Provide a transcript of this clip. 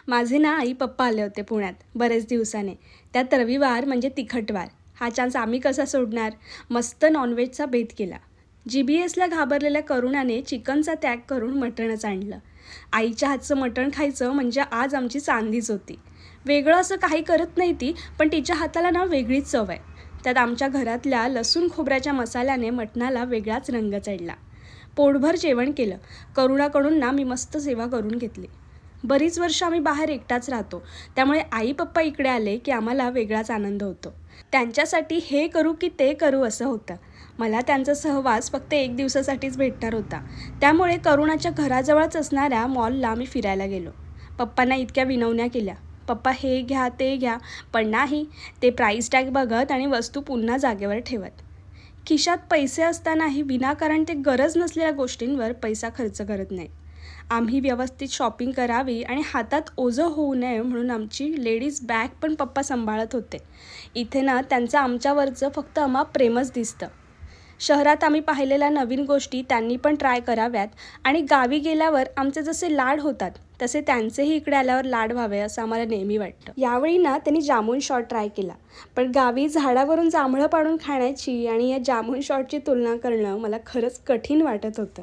माझे ना आई पप्पा आले होते पुण्यात बरेच दिवसाने. त्यात रविवार म्हणजे तिखटवार. हा चान्स आम्ही कसा सोडणार. मस्त नॉनव्हेजचा बेत केला. GBSला घाबरलेल्या करुणाने चिकनचा त्याग करून मटणच आणलं. आईच्या हातचं मटण खायचं म्हणजे आज आमची चांदीच होती. वेगळं असं काही करत नाही ती, पण तिच्या हाताला ना वेगळीच चव आहे. त्यात आमच्या घरातल्या लसूण खोबऱ्याच्या मसाल्याने मटणाला वेगळाच रंग चढला. पोटभर जेवण केलं. करुणाकडून ना मी मस्त सेवा करून घेतली. बरीच वर्ष आम्ही बाहेर एकटाच राहतो, त्यामुळे आई पप्पा इकडे आले की आम्हाला वेगळाच आनंद होतो. त्यांच्यासाठी हे करू की ते करू असं होतं. मला त्यांचा सहवास फक्त 1 दिवसासाठीच भेटणार होता, त्यामुळे करुणाच्या घराजवळच असणाऱ्या मॉलला मी फिरायला गेलो. पप्पांना इतक्या विनवण्या केल्या, पप्पा हे घ्या ते घ्या, पण नाही, ते प्राईस टॅग बघत आणि वस्तू पुन्हा जागेवर ठेवत. खिशात पैसे असतानाही विनाकारण ते गरज नसलेल्या गोष्टींवर पैसा खर्च करत नाहीत. आम्ही व्यवस्थित शॉपिंग करावी आणि हातात ओझं होऊ नये म्हणून आमची लेडीज बॅग पण पप्पा सांभाळत होते. इथे ना त्यांचं आमच्यावरचं फक्त अमाप प्रेमच दिसतं. शहरात आम्ही पाहिलेल्या नवीन गोष्टी त्यांनी पण ट्राय कराव्यात आणि गावी गेल्यावर आमचे जसे लाड होतात तसे त्यांचेही इकडे आल्यावर लाड व्हावे असं आम्हाला नेहमी वाटतं. यावेळी ना त्यांनी जामून शॉट ट्राय केला, पण गावी झाडावरून जांभळं पाडून खाण्याची आणि या जामून शॉटची तुलना करणं मला खरंच कठीण वाटत होतं.